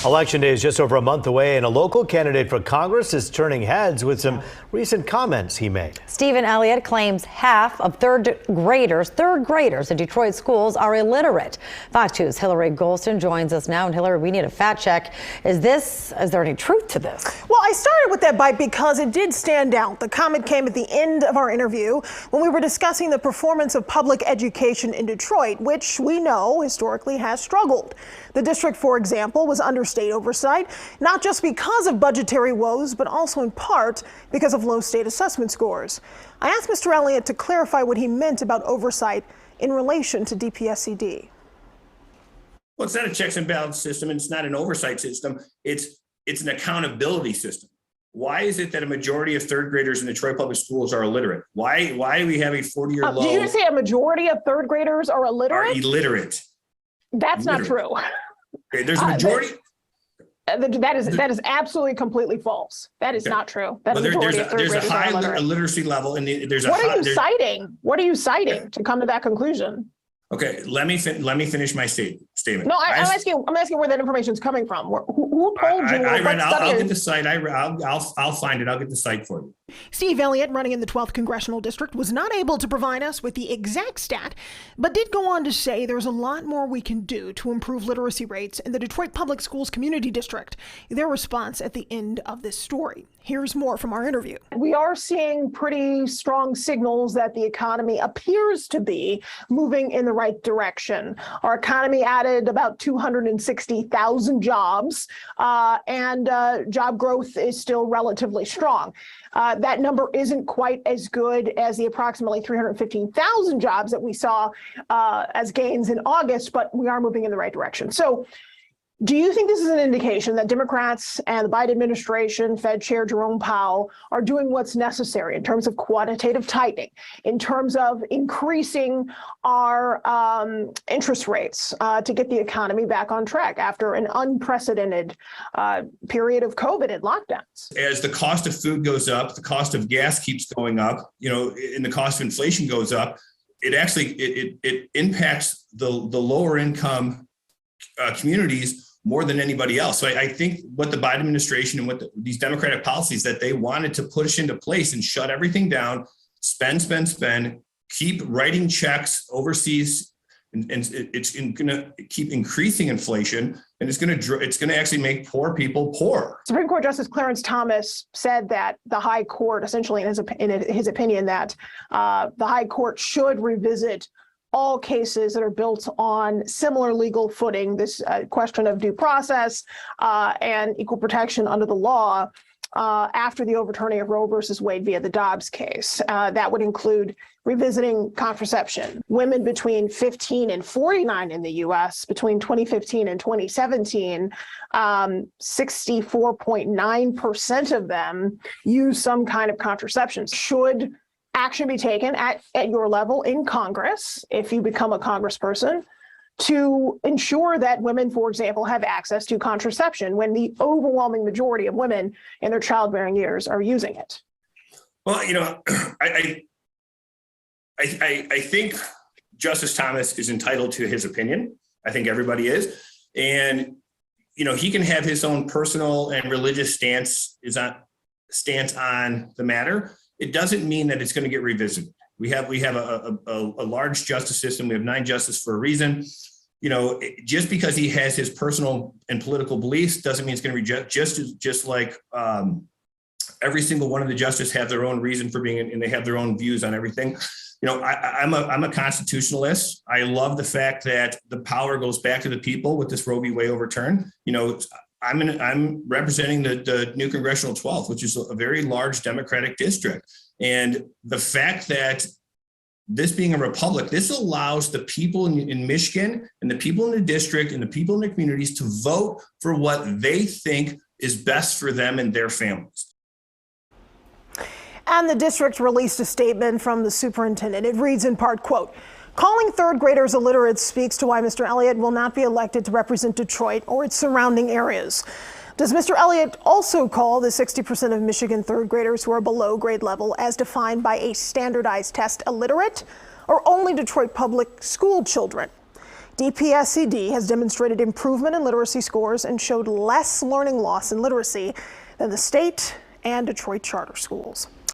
Election day is just over a month away, and a local candidate for Congress is turning heads with some recent comments he made. Steven Elliott claims half of third graders in Detroit schools are illiterate. Fox 2's Hillary Golston joins us now. And Hillary, we need a fact check. Is there any truth to this? Well, I started with that bite because it did stand out. The comment came at the end of our interview when we were discussing the performance of public education in Detroit, which we know historically has struggled. The district, for example, was under state oversight, not just because of budgetary woes, but also in part because of low state assessment scores. I asked Mr. Elliott to clarify what he meant about oversight in relation to DPSCD. Well, it's not a checks and balance system, and it's not an oversight system. It's an accountability system. Why is it that a majority of third graders in Detroit public schools are illiterate? Why do we have a 40-year low? Did you say a majority of third graders are illiterate? Are illiterate. That's not true. Okay, there's a majority. That is absolutely completely false. That is not true. That there's a high illiteracy level, and What are you citing to come to that conclusion? Okay, let me finish my statement. No, I'm asking where that information is coming from. Who told you? I'll get the site. I'll find it. I'll get the site for you. Steve Elliott, running in the 12th Congressional District, was not able to provide us with the exact stat, but did go on to say there's a lot more we can do to improve literacy rates in the Detroit Public Schools Community District. Their response at the end of this story. Here's more from our interview. We are seeing pretty strong signals that the economy appears to be moving in the right direction. Our economy added about 260,000 jobs, and job growth is still relatively strong. That number isn't quite as good as the approximately 315,000 jobs that we saw as gains in August, but we are moving in the right direction. So do you think this is an indication that Democrats and the Biden administration, Fed Chair Jerome Powell, are doing what's necessary in terms of quantitative tightening, in terms of increasing our interest rates to get the economy back on track after an unprecedented period of COVID and lockdowns? As the cost of food goes up, the cost of gas keeps going up, and the cost of inflation goes up, it actually it impacts the lower income communities more than anybody else. So I think what the Biden administration and what these Democratic policies that they wanted to push into place and shut everything down, spend, keep writing checks overseas, and it's going to keep increasing inflation, and it's going to actually make poor people poor. Supreme Court Justice Clarence Thomas said that the High Court, essentially in his opinion, that the High Court should revisit all cases that are built on similar legal footing, this question of due process and equal protection under the law after the overturning of Roe versus Wade via the Dobbs case. That would include revisiting contraception. Women between 15 and 49 in the U.S. between 2015 and 2017, 64.9% of them use some kind of contraception. Should action be taken at your level in Congress, if you become a congressperson, to ensure that women, for example, have access to contraception when the overwhelming majority of women in their childbearing years are using it? Well, I think Justice Thomas is entitled to his opinion. I think everybody is. And, he can have his own personal and religious stance on the matter. It doesn't mean that it's going to get revisited. We have a large justice system. We have 9 justices for a reason. Just because he has his personal and political beliefs doesn't mean it's going to reject. Just like every single one of the justices have their own reason for being, and they have their own views on everything. I'm a constitutionalist. I love the fact that the power goes back to the people with this Roe v. Wade overturn. I'm representing the new Congressional 12th, which is a very large Democratic district. And the fact that this being a republic, this allows the people in Michigan and the people in the district and the people in the communities to vote for what they think is best for them and their families. And the district released a statement from the superintendent. It reads in part, quote, "Calling third graders illiterate speaks to why Mr. Elliott will not be elected to represent Detroit or its surrounding areas. Does Mr. Elliott also call the 60% of Michigan third graders who are below grade level as defined by a standardized test illiterate, or only Detroit public school children? DPSCD has demonstrated improvement in literacy scores and showed less learning loss in literacy than the state and Detroit charter schools.